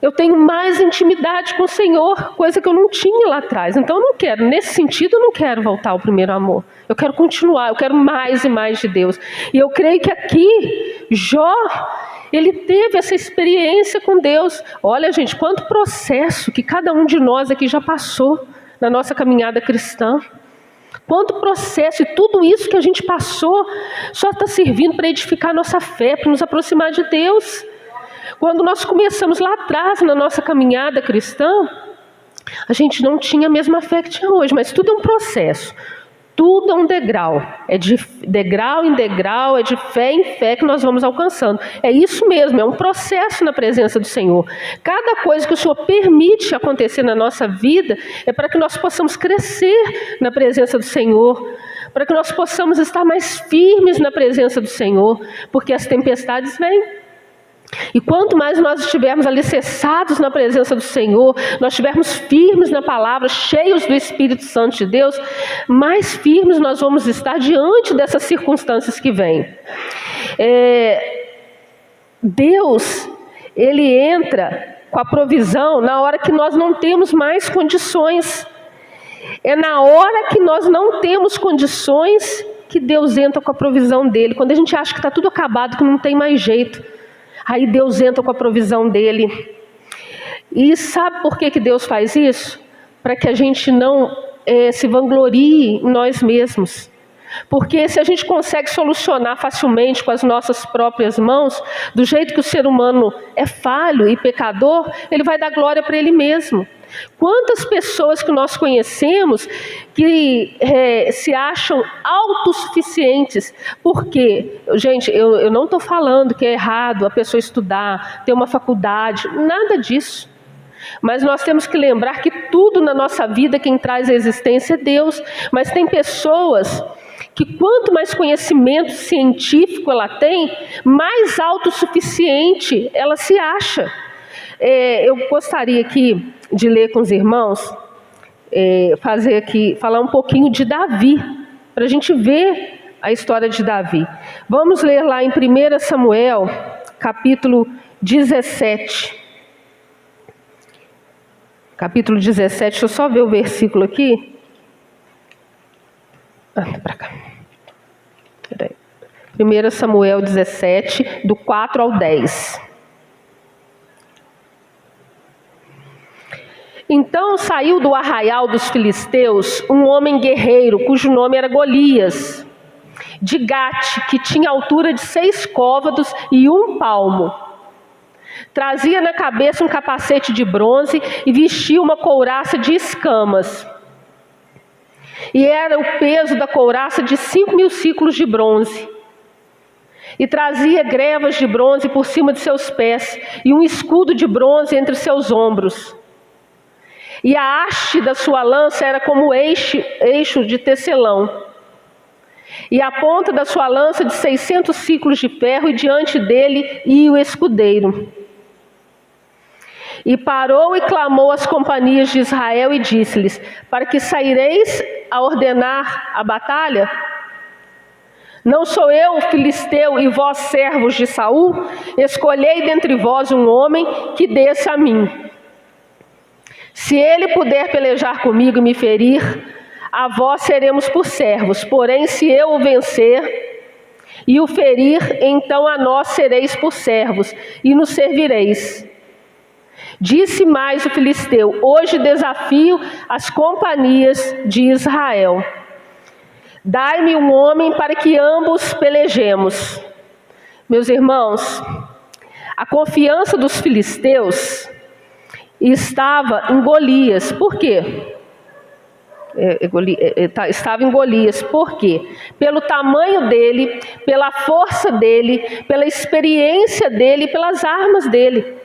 eu tenho mais intimidade com o Senhor, coisa que eu não tinha lá atrás. Então eu não quero, nesse sentido eu não quero voltar ao primeiro amor. Eu quero continuar, eu quero mais e mais de Deus. E eu creio que aqui, Jó, ele teve essa experiência com Deus. Olha, gente, quanto processo que cada um de nós aqui já passou na nossa caminhada cristã. Quanto processo, e tudo isso que a gente passou só está servindo para edificar a nossa fé, para nos aproximar de Deus. Quando nós começamos lá atrás na nossa caminhada cristã, a gente não tinha a mesma fé que tinha hoje, mas tudo é um processo. Tudo é um degrau, é de degrau em degrau, é de fé em fé que nós vamos alcançando. É isso mesmo, é um processo na presença do Senhor. Cada coisa que o Senhor permite acontecer na nossa vida é para que nós possamos crescer na presença do Senhor, para que nós possamos estar mais firmes na presença do Senhor, porque as tempestades vêm. E quanto mais nós estivermos alicerçados na presença do Senhor, nós estivermos firmes na palavra, cheios do Espírito Santo de Deus, mais firmes nós vamos estar diante dessas circunstâncias que vêm. Deus, Ele entra com a provisão na hora que nós não temos mais condições. É na hora que nós não temos condições que Deus entra com a provisão dEle. Quando a gente acha que está tudo acabado, que não tem mais jeito, aí Deus entra com a provisão dEle. E sabe por que Deus faz isso? Para que a gente não se vanglorie em nós mesmos. Porque se a gente consegue solucionar facilmente com as nossas próprias mãos, do jeito que o ser humano é falho e pecador, ele vai dar glória para ele mesmo. Quantas pessoas que nós conhecemos que se acham autossuficientes? Porque, gente, eu não estou falando que é errado a pessoa estudar, ter uma faculdade, nada disso. Mas nós temos que lembrar que tudo na nossa vida, quem traz a existência é Deus. Mas tem pessoas que quanto mais conhecimento científico ela tem, mais autossuficiente ela se acha. Eu gostaria aqui de ler com os irmãos falar um pouquinho de Davi, para a gente ver a história de Davi. Vamos ler lá em 1 Samuel, capítulo 17. Capítulo 17, deixa eu só ver o versículo aqui. Tá para cá. Peraí. 1 Samuel 17, do 4 ao 10. Então saiu do arraial dos filisteus um homem guerreiro, cujo nome era Golias, de Gate, que tinha altura de 6 côvados e 1 palmo. Trazia na cabeça um capacete de bronze e vestia uma couraça de escamas. E era o peso da couraça de 5.000 siclos de bronze. E trazia grevas de bronze por cima de seus pés e um escudo de bronze entre seus ombros. E a haste da sua lança era como eixo de tecelão. E a ponta da sua lança de 600 siclos de ferro, e diante dele ia o escudeiro. E parou e clamou às companhias de Israel e disse-lhes: para que saireis a ordenar a batalha? Não sou eu, filisteu, e vós, servos de Saul? Escolhei dentre vós um homem que desça a mim. Se ele puder pelejar comigo e me ferir, a vós seremos por servos. Porém, se eu o vencer e o ferir, então a nós sereis por servos, e nos servireis. Disse mais o filisteu: hoje desafio as companhias de Israel. Dai-me um homem para que ambos pelejemos. Meus irmãos, a confiança dos filisteus estava em Golias. Por quê? Estava em Golias. Por quê? Pelo tamanho dele, pela força dele, pela experiência dele, pelas armas dele.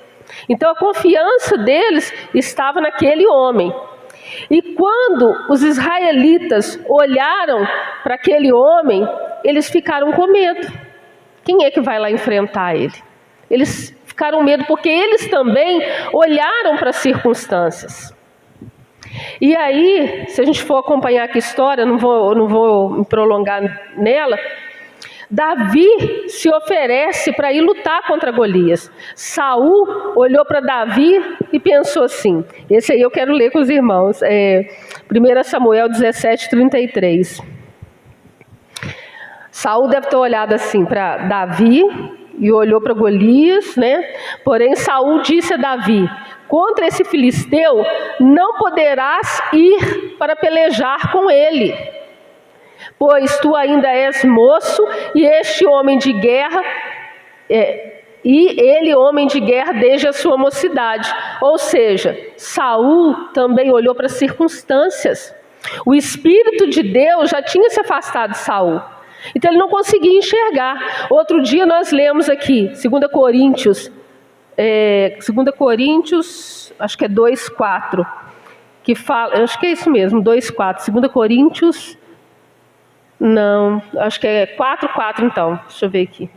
Então a confiança deles estava naquele homem. E quando os israelitas olharam para aquele homem, eles ficaram com medo. Quem é que vai lá enfrentar ele? Eles ficaram com medo porque eles também olharam para as circunstâncias. E aí, se a gente for acompanhar aqui a história, não vou me prolongar nela, Davi se oferece para ir lutar contra Golias. Saul olhou para Davi e pensou assim, esse aí eu quero ler com os irmãos, 1 Samuel 17, 33. Saul deve ter olhado assim para Davi e olhou para Golias, né? Porém Saul disse a Davi: contra esse filisteu não poderás ir para pelejar com ele, pois tu ainda és moço, e este homem de guerra, homem de guerra desde a sua mocidade. Ou seja, Saul também olhou para as circunstâncias. O Espírito de Deus já tinha se afastado de Saul, então ele não conseguia enxergar. Outro dia nós lemos aqui, 2 Coríntios, acho que é 2:4, que fala, acho que é isso mesmo, 2:4, 2 Coríntios, não, acho que é 4:4 então, deixa eu ver aqui,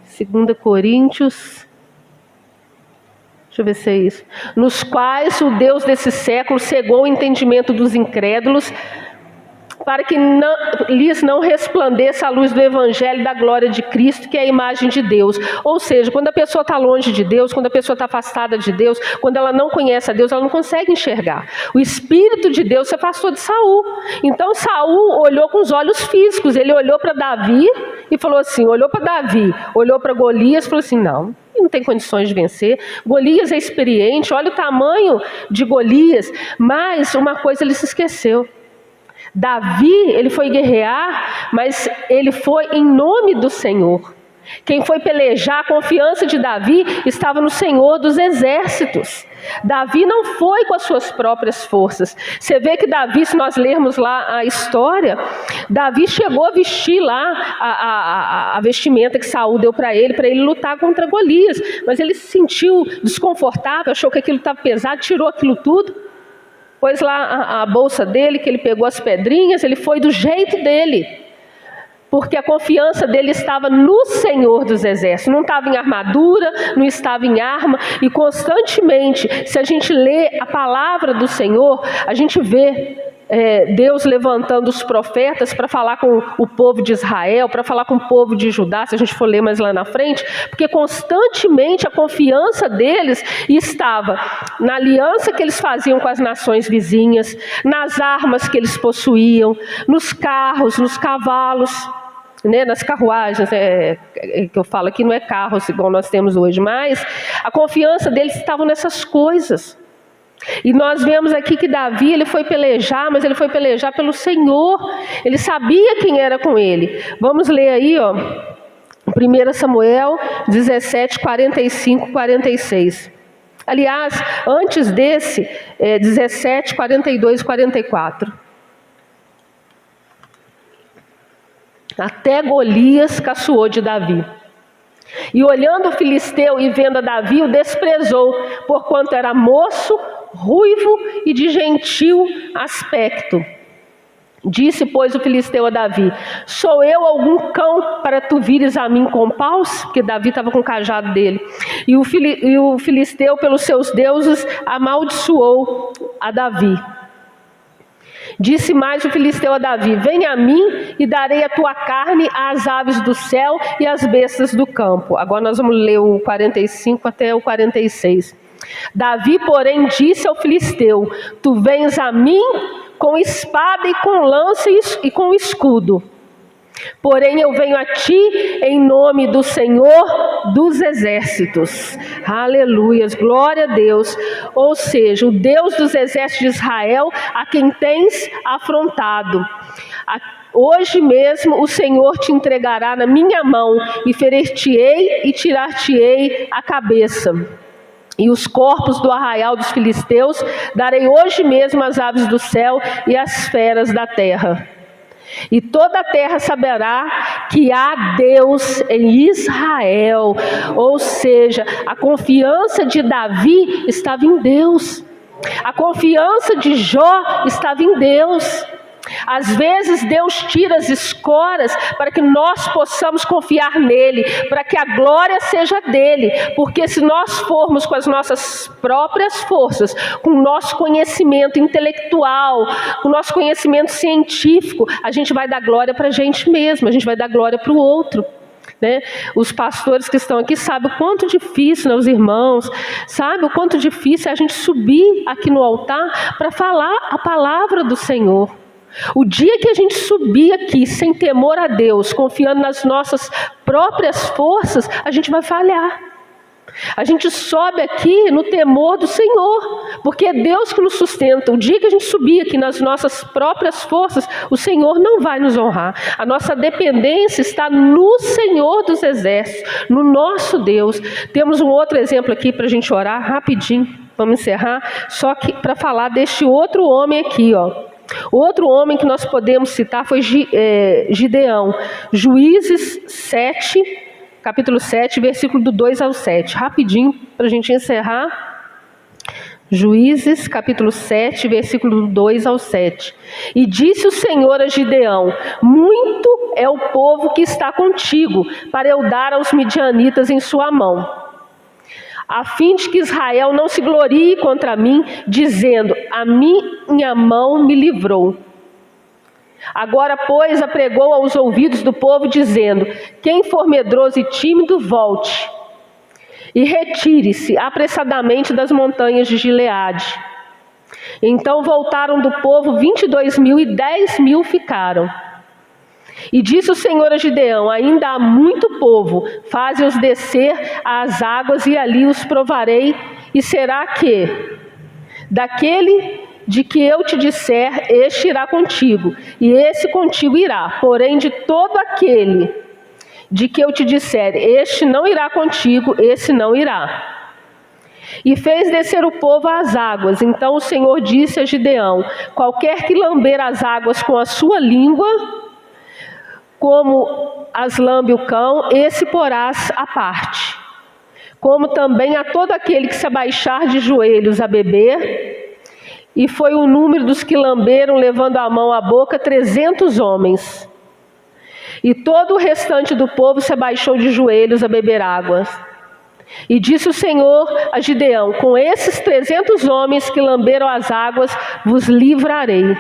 2 Coríntios, deixa eu ver se é isso, nos quais o Deus desse século cegou o entendimento dos incrédulos, para que lhes não resplandeça a luz do Evangelho da glória de Cristo, que é a imagem de Deus. Ou seja, quando a pessoa está longe de Deus, quando a pessoa está afastada de Deus, quando ela não conhece a Deus, ela não consegue enxergar. O Espírito de Deus se afastou de Saul. Então Saul olhou com os olhos físicos, ele olhou para Davi e falou assim, olhou para Davi, olhou para Golias e falou assim, não tem condições de vencer. Golias é experiente, olha o tamanho de Golias, mas uma coisa ele se esqueceu. Davi, ele foi guerrear, mas ele foi em nome do Senhor. Quem foi pelejar, a confiança de Davi estava no Senhor dos exércitos. Davi não foi com as suas próprias forças. Você vê que Davi, se nós lermos lá a história, Davi chegou a vestir lá a vestimenta que Saul deu para ele lutar contra Golias. Mas ele se sentiu desconfortável, achou que aquilo estava pesado, tirou aquilo tudo. Pôs lá a bolsa dele, que ele pegou as pedrinhas, ele foi do jeito dele. Porque a confiança dele estava no Senhor dos Exércitos, não estava em armadura, não estava em arma, e constantemente, se a gente lê a palavra do Senhor, a gente vê Deus levantando os profetas para falar com o povo de Israel, para falar com o povo de Judá, se a gente for ler mais lá na frente, porque constantemente a confiança deles estava na aliança que eles faziam com as nações vizinhas, nas armas que eles possuíam, nos carros, nos cavalos, nas carruagens, que eu falo aqui não é carros igual nós temos hoje, mas a confiança deles estava nessas coisas. E nós vemos aqui que Davi, ele foi pelejar, mas ele foi pelejar pelo Senhor. Ele sabia quem era com ele. Vamos ler aí, 1 Samuel 17, 45, 46. Aliás, antes desse, 17, 42 e 44. Até Golias caçoou de Davi. E olhando o filisteu e vendo a Davi, o desprezou, porquanto era moço, ruivo e de gentil aspecto. Disse, pois, o filisteu a Davi: sou eu algum cão para tu vires a mim com paus? Porque Davi estava com o cajado dele. E o filisteu, pelos seus deuses, amaldiçoou a Davi. Disse mais o filisteu a Davi: venha a mim e darei a tua carne às aves do céu e às bestas do campo. Agora nós vamos ler o 45 até o 46. Davi, porém, disse ao filisteu: tu vens a mim com espada e com lança e com escudo. Porém eu venho a ti em nome do Senhor dos Exércitos. Aleluias, glória a Deus. Ou seja, o Deus dos exércitos de Israel, a quem tens afrontado. Hoje mesmo o Senhor te entregará na minha mão, e ferir-te-ei e tirar-te-ei a cabeça. E os corpos do arraial dos filisteus darei hoje mesmo às aves do céu e às feras da terra. E toda a terra saberá que há Deus em Israel. Ou seja, a confiança de Davi estava em Deus. A confiança de Jó estava em Deus. Às vezes Deus tira as escoras para que nós possamos confiar nele, para que a glória seja dele, porque se nós formos com as nossas próprias forças, com o nosso conhecimento intelectual, com o nosso conhecimento científico, a gente vai dar glória para a gente mesmo, a gente vai dar glória para o outro. Os pastores que estão aqui sabem o quanto difícil, os irmãos, sabem o quanto difícil é a gente subir aqui no altar para falar a palavra do Senhor. O dia que a gente subir aqui sem temor a Deus, confiando nas nossas próprias forças, a gente vai falhar. A gente sobe aqui no temor do Senhor, porque é Deus que nos sustenta. O dia que a gente subir aqui nas nossas próprias forças, o Senhor não vai nos honrar. A nossa dependência está no Senhor dos Exércitos, no nosso Deus. Temos um outro exemplo aqui para a gente orar rapidinho, vamos encerrar, só que para falar deste outro homem aqui, Outro homem que nós podemos citar foi Gideão. Juízes 7, capítulo 7, versículo do 2 ao 7. Rapidinho, para a gente encerrar. Juízes, capítulo 7, versículo do 2 ao 7. E disse o Senhor a Gideão: muito é o povo que está contigo, para eu dar aos midianitas em sua mão, a fim de que Israel não se glorie contra mim, dizendo: a minha mão me livrou. Agora, pois, apregou aos ouvidos do povo, dizendo: quem for medroso e tímido, volte, e retire-se apressadamente das montanhas de Gileade. Então voltaram do povo 22.000, e 10.000 ficaram. E disse o Senhor a Gideão: ainda há muito povo, faze-os descer às águas, e ali os provarei. E será que daquele de que eu te disser, este irá contigo, e esse contigo irá. Porém, de todo aquele de que eu te disser, este não irá contigo, esse não irá. E fez descer o povo às águas. Então o Senhor disse a Gideão: qualquer que lamber as águas com a sua língua, como as lambe o cão, esse porás à parte. Como também a todo aquele que se abaixar de joelhos a beber. E foi o número dos que lamberam, levando a mão à boca, 300 homens. E todo o restante do povo se abaixou de joelhos a beber água. E disse o Senhor a Gideão: com esses 300 homens que lamberam as águas, vos livrarei.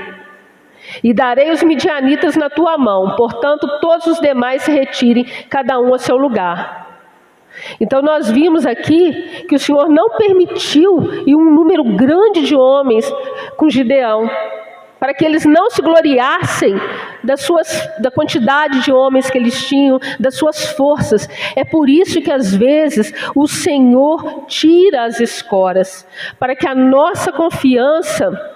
E darei os midianitas na tua mão. Portanto, todos os demais se retirem, cada um a seu lugar. Então nós vimos aqui que o Senhor não permitiu ir um número grande de homens com Gideão, para que eles não se gloriassem da quantidade de homens que eles tinham, das suas forças. É por isso que às vezes o Senhor tira as escoras, para que a nossa confiança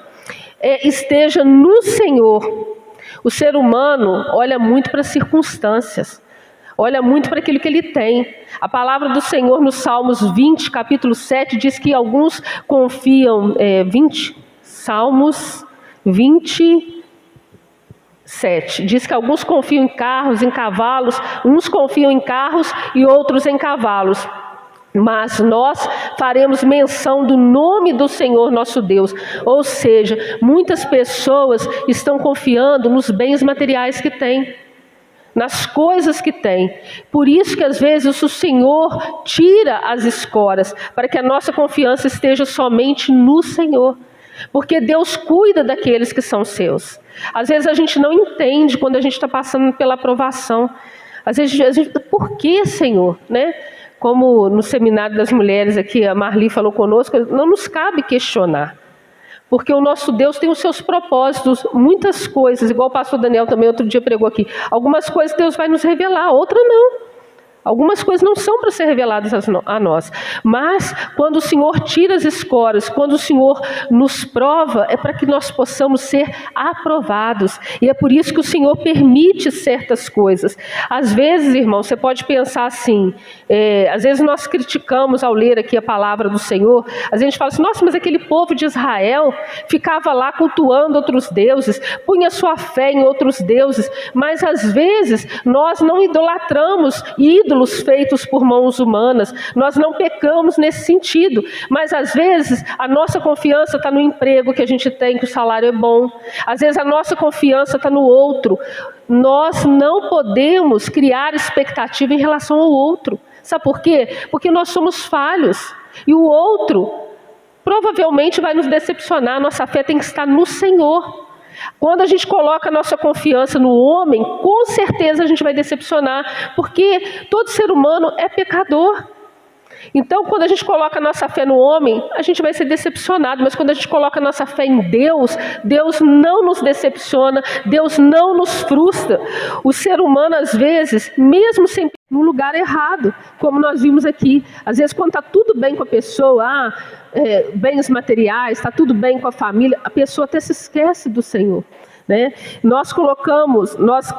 esteja no Senhor. O ser humano olha muito para as circunstâncias, olha muito para aquilo que ele tem. A palavra do Senhor no Salmos 20, capítulo 7, diz que alguns confiam, Salmos 27, diz que alguns confiam em carros, em cavalos, uns confiam em carros e outros em cavalos. Mas nós faremos menção do nome do Senhor nosso Deus. Ou seja, muitas pessoas estão confiando nos bens materiais que têm, nas coisas que têm. Por isso que às vezes o Senhor tira as escoras, para que a nossa confiança esteja somente no Senhor. Porque Deus cuida daqueles que são seus. Às vezes a gente não entende quando a gente está passando pela aprovação. Às vezes a gente, por que, Senhor? Né? Como no seminário das mulheres aqui, a Marli falou conosco, não nos cabe questionar. Porque o nosso Deus tem os seus propósitos, muitas coisas, igual o pastor Daniel também outro dia pregou aqui. Algumas coisas Deus vai nos revelar, outras não. Algumas coisas não são para ser reveladas a nós. Mas quando o Senhor tira as escoras, quando o Senhor nos prova, é para que nós possamos ser aprovados. E é por isso que o Senhor permite certas coisas. Às vezes, irmão, você pode pensar assim, às vezes nós criticamos ao ler aqui a palavra do Senhor, às vezes a gente fala assim, nossa, mas aquele povo de Israel ficava lá cultuando outros deuses, punha sua fé em outros deuses, mas às vezes nós não idolatramos ídolos feitos por mãos humanas, nós não pecamos nesse sentido, mas às vezes a nossa confiança está no emprego que a gente tem, que o salário é bom, às vezes a nossa confiança está no outro. Nós não podemos criar expectativa em relação ao outro. Sabe por quê? Porque nós somos falhos e o outro provavelmente vai nos decepcionar. Nossa fé tem que estar no Senhor. Quando a gente coloca a nossa confiança no homem, com certeza a gente vai decepcionar, porque todo ser humano é pecador. Então, quando a gente coloca a nossa fé no homem, a gente vai ser decepcionado, mas quando a gente coloca a nossa fé em Deus, Deus não nos decepciona, Deus não nos frustra. O ser humano, às vezes, mesmo sem no lugar errado, como nós vimos aqui, às vezes quando está tudo bem com a pessoa, bens materiais, está tudo bem com a família, a pessoa até se esquece do Senhor. Né?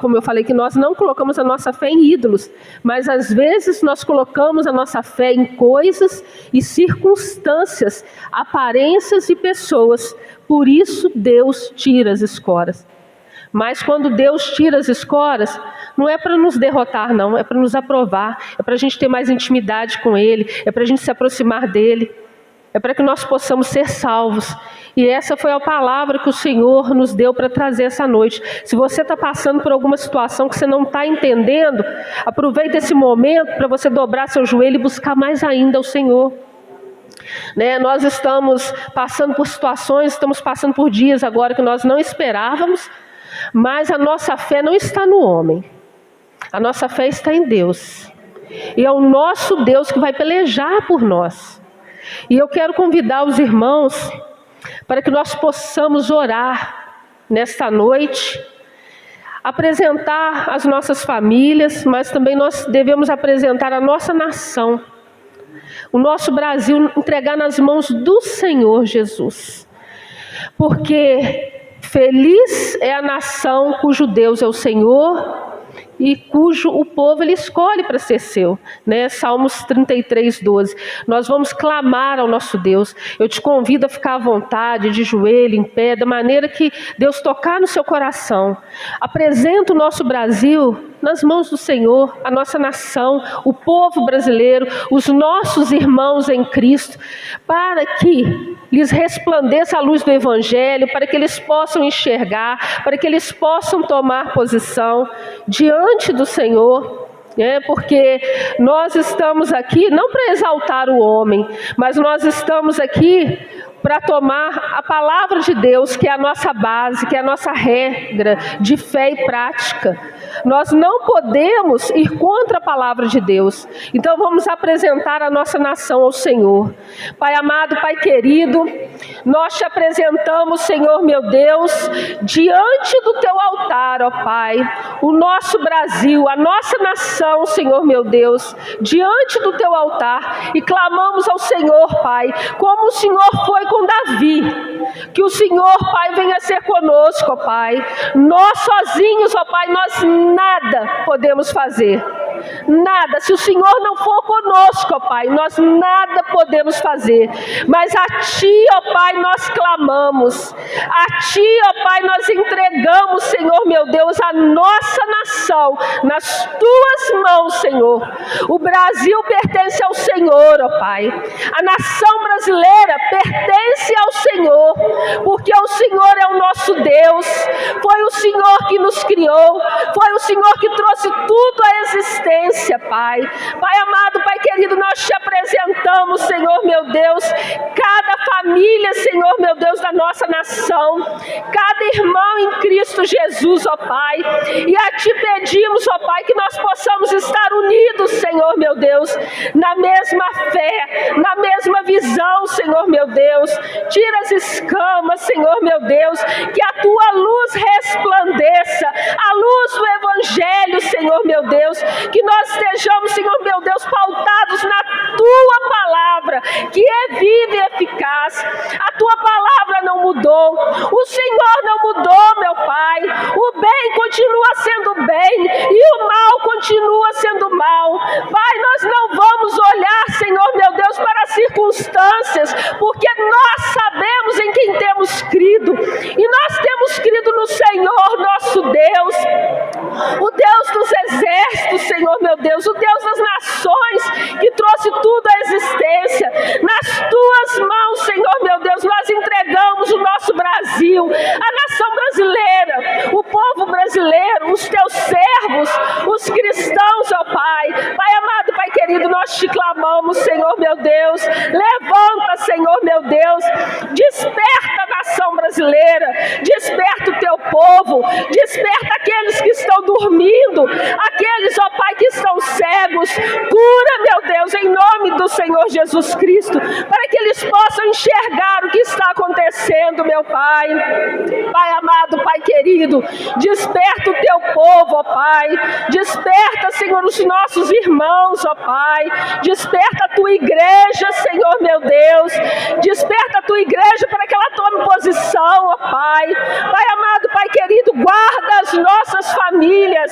Como eu falei, que nós não colocamos a nossa fé em ídolos, mas às vezes nós colocamos a nossa fé em coisas e circunstâncias, aparências e pessoas. Por isso Deus tira as escoras. Mas quando Deus tira as escoras, não é para nos derrotar não, é para nos aprovar, é para a gente ter mais intimidade com Ele, é para a gente se aproximar dEle, é para que nós possamos ser salvos. E essa foi a palavra que o Senhor nos deu para trazer essa noite. Se você está passando por alguma situação que você não está entendendo, aproveita esse momento para você dobrar seu joelho e buscar mais ainda o Senhor. Né? Nós estamos passando por situações, estamos passando por dias agora que nós não esperávamos, mas a nossa fé não está no homem. A nossa fé está em Deus. E é o nosso Deus que vai pelejar por nós. E eu quero convidar os irmãos para que nós possamos orar nesta noite, apresentar as nossas famílias, mas também nós devemos apresentar a nossa nação, o nosso Brasil, entregar nas mãos do Senhor Jesus. Porque feliz é a nação cujo Deus é o Senhor e cujo o povo Ele escolhe para ser seu, né? Salmos 33, 12. Nós vamos clamar ao nosso Deus. Eu te convido a ficar à vontade, de joelho, em pé, da maneira que Deus tocar no seu coração. Apresenta o nosso Brasil nas mãos do Senhor, a nossa nação, o povo brasileiro, os nossos irmãos em Cristo, para que lhes resplandeça a luz do Evangelho, para que eles possam enxergar, para que eles possam tomar posição diante do Senhor. Porque nós estamos aqui não para exaltar o homem, mas nós estamos aqui para tomar a palavra de Deus, que é a nossa base, que é a nossa regra de fé e prática. Nós não podemos ir contra a palavra de Deus. Então vamos apresentar a nossa nação ao Senhor. Pai amado, Pai querido, nós te apresentamos, Senhor meu Deus, diante do teu altar, ó Pai, o nosso Brasil, a nossa nação, Senhor meu Deus, diante do teu altar, e clamamos ao Senhor, Pai, como o Senhor foi com Davi, que o Senhor, Pai, venha ser conosco, ó Pai. Nós sozinhos, ó Pai, nós nada podemos fazer. Nada, se o Senhor não for conosco, ó Pai, nós nada podemos fazer. Mas a Ti, ó Pai, nós clamamos. A Ti, ó Pai, nós entregamos, Senhor meu Deus, a nossa nação nas Tuas mãos, Senhor. O Brasil pertence ao Senhor, ó Pai. A nação brasileira pertence ao Senhor, porque o Senhor é o nosso Deus. Foi o Senhor que nos criou, foi o Senhor que trouxe tudo à existência, Pai. Pai amado, Pai querido, nós te apresentamos, Senhor meu Deus, cada família, Senhor meu Deus, da nossa nação, cada irmão em Cristo Jesus, ó Pai, e a Ti pedimos, ó Pai, que nós possamos estar unidos, Senhor meu Deus, na mesma fé, na mesma visão, Senhor meu Deus. Tira as escamas, Senhor meu Deus, que a Tua luz resplandeça, a luz do Evangelho, Senhor meu Deus, que nós estejamos, Senhor meu Deus, pautados na Tua palavra, que é viva e eficaz. A Tua palavra não mudou, o Senhor não mudou, meu Pai. O bem continua sendo bem e o mal continua sendo mal. Pai, nós não vamos olhar, Senhor meu Deus, para as circunstâncias, porque nós sabemos em quem temos crido, e nós temos crido no Senhor nosso Deus, o Deus dos exércitos, Senhor meu Deus, o Deus das nações, que trouxe tudo à existência. Nas Tuas mãos, Senhor meu Deus, nós entregamos o nosso Brasil, a nação brasileira, o povo brasileiro, os Teus servos, os cristãos, ó Pai. Pai amado, Pai querido, nós Te clamamos, Senhor meu Deus. Levanta, Senhor meu Deus, desperta a nação brasileira, desperta o Teu povo, desperta aqueles que estão dormindo, aqueles, ó Pai, que estão cegos. Cura, meu Deus, em nome do Senhor Jesus Cristo, para que eles possam enxergar o que está acontecendo, meu Pai. Pai amado, Pai querido, desperta o Teu povo, ó Pai. Desperta, Senhor, os nossos irmãos, ó Pai. Desperta a Tua igreja, Senhor meu Deus. Desperta a Tua igreja para que ela tome posição, ó Pai. Pai amado, Pai querido, guarda as nossas famílias,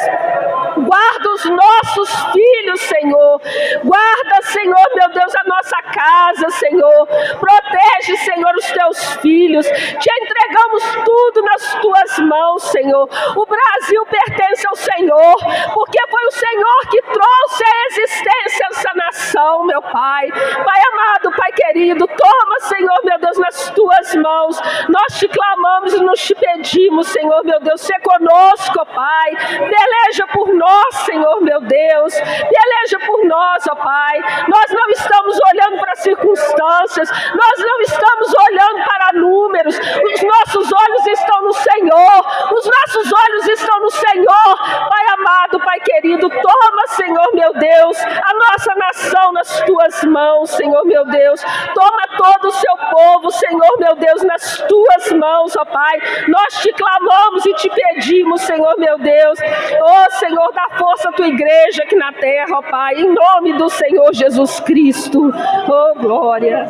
guarda os nossos filhos, Senhor. Guarda, Senhor meu Deus, a nossa casa, Senhor. Protege, Senhor, os Teus filhos. Te entregamos tudo nas Tuas mãos, Senhor. O Brasil pertence ao Senhor, porque foi o Senhor que trouxe à existência essa nação, meu Pai. Pai amado, Pai querido, toma, Senhor meu Deus, nas Tuas mãos. Nós Te clamamos e nos Te pedimos, Senhor meu Deus, ser conosco, ó Pai. Peleja por nós, Senhor meu Deus. Peleja por nós, ó Pai. Nós não estamos olhando para circunstâncias, nós não estamos olhando para números. Os nossos olhos estão no Senhor, os nossos olhos estão no Senhor. Pai amado, Pai querido, toma, Senhor meu Deus, a nossa nação nas Tuas mãos, Senhor meu Deus. Toma todo o Seu povo, Senhor meu Deus, nas Tuas mãos, ó Pai. Nós Te clamamos e Te pedimos, Senhor meu Deus. Ó Senhor, dá força à Tua igreja aqui na terra, ó Pai, em nome do Senhor Jesus Cristo. Oh glória.